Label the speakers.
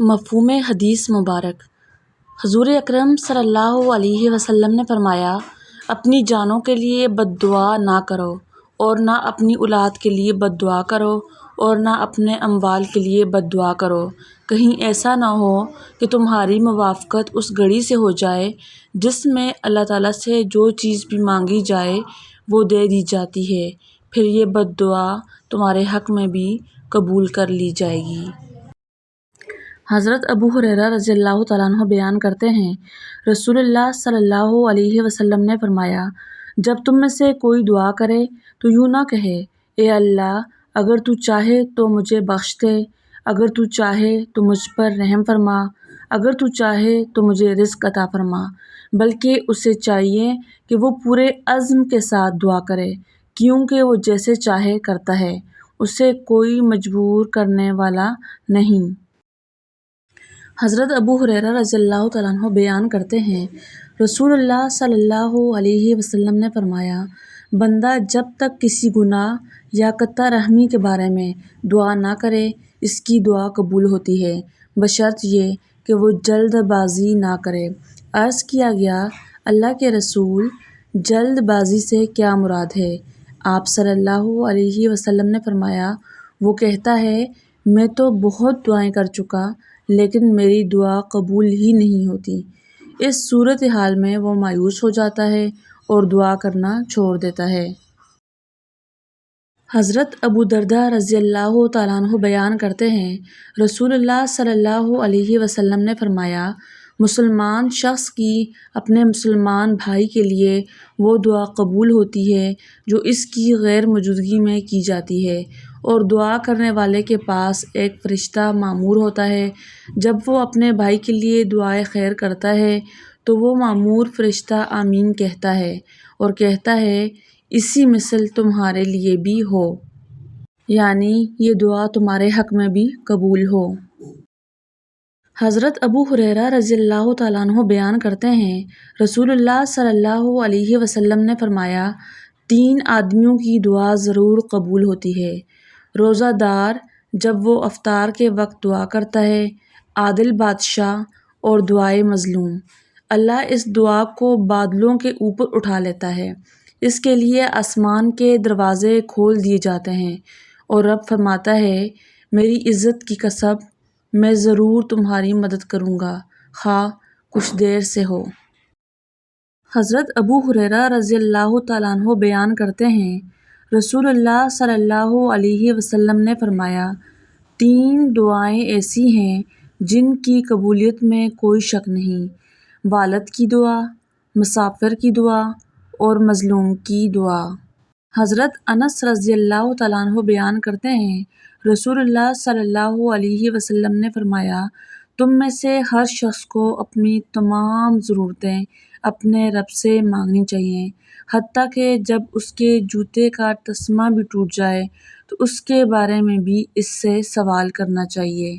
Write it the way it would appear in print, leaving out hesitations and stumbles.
Speaker 1: مفہوم حدیث مبارک۔ حضور اکرم صلی اللہ علیہ وسلم نے فرمایا، اپنی جانوں کے لیے بد دعا نہ کرو اور نہ اپنی اولاد کے لیے بد دعا کرو اور نہ اپنے اموال کے لیے بد دعا کرو۔ کہیں ایسا نہ ہو کہ تمہاری موافقت اس گھڑی سے ہو جائے جس میں اللہ تعالیٰ سے جو چیز بھی مانگی جائے وہ دے دی جاتی ہے، پھر یہ بد دعا تمہارے حق میں بھی قبول کر لی جائے گی۔ حضرت ابو ہریرہ رضی اللہ تعالیٰ عنہ بیان کرتے ہیں، رسول اللہ صلی اللہ علیہ وسلم نے فرمایا، جب تم میں سے کوئی دعا کرے تو یوں نہ کہے، اے اللہ، اگر تو چاہے تو مجھے بخش دے، اگر تو چاہے تو مجھ پر رحم فرما، اگر تو چاہے تو مجھے رزق عطا فرما، بلکہ اسے چاہیے کہ وہ پورے عزم کے ساتھ دعا کرے، کیونکہ وہ جیسے چاہے کرتا ہے، اسے کوئی مجبور کرنے والا نہیں۔ حضرت ابو ہریرہ رضی اللہ تعالیٰ عنہ بیان کرتے ہیں، رسول اللہ صلی اللہ علیہ وسلم نے فرمایا، بندہ جب تک کسی گناہ یا قطع رحمی کے بارے میں دعا نہ کرے، اس کی دعا قبول ہوتی ہے، بشرط یہ کہ وہ جلد بازی نہ کرے۔ عرض کیا گیا، اللہ کے رسول، جلد بازی سے کیا مراد ہے؟ آپ صلی اللہ علیہ وسلم نے فرمایا، وہ کہتا ہے، میں تو بہت دعائیں کر چکا لیکن میری دعا قبول ہی نہیں ہوتی۔ اس صورتحال میں وہ مایوس ہو جاتا ہے اور دعا کرنا چھوڑ دیتا ہے۔ حضرت ابو درداء رضی اللہ تعالیٰ عنہ بیان کرتے ہیں، رسول اللہ صلی اللہ علیہ وسلم نے فرمایا، مسلمان شخص کی اپنے مسلمان بھائی کے لیے وہ دعا قبول ہوتی ہے جو اس کی غیر موجودگی میں کی جاتی ہے، اور دعا کرنے والے کے پاس ایک فرشتہ مامور ہوتا ہے۔ جب وہ اپنے بھائی کے لیے دعائے خیر کرتا ہے تو وہ مامور فرشتہ آمین کہتا ہے اور کہتا ہے، اسی مثل تمہارے لیے بھی ہو، یعنی یہ دعا تمہارے حق میں بھی قبول ہو۔ حضرت ابو ہریرہ رضی اللہ تعالیٰ عنہ بیان کرتے ہیں، رسول اللہ صلی اللہ علیہ وسلم نے فرمایا، 3 آدمیوں کی دعا ضرور قبول ہوتی ہے، روزہ دار جب وہ افطار کے وقت دعا کرتا ہے، عادل بادشاہ اور دعائے مظلوم۔ اللہ اس دعا کو بادلوں کے اوپر اٹھا لیتا ہے، اس کے لیے آسمان کے دروازے کھول دیے جاتے ہیں اور رب فرماتا ہے، میری عزت کی قسم، میں ضرور تمہاری مدد کروں گا، خواہ کچھ دیر سے ہو۔ حضرت ابو ہریرہ رضی اللہ تعالیٰ عنہ بیان کرتے ہیں، رسول اللہ صلی اللہ علیہ وسلم نے فرمایا، 3 دعائیں ایسی ہیں جن کی قبولیت میں کوئی شک نہیں، والد کی دعا، مسافر کی دعا اور مظلوم کی دعا۔ حضرت انس رضی اللہ تعالیٰ عنہ بیان کرتے ہیں، رسول اللہ صلی اللہ علیہ وسلم نے فرمایا، تم میں سے ہر شخص کو اپنی تمام ضرورتیں اپنے رب سے مانگنی چاہیے، حتیٰ کہ جب اس کے جوتے کا تسمہ بھی ٹوٹ جائے تو اس کے بارے میں بھی اس سے سوال کرنا چاہیے۔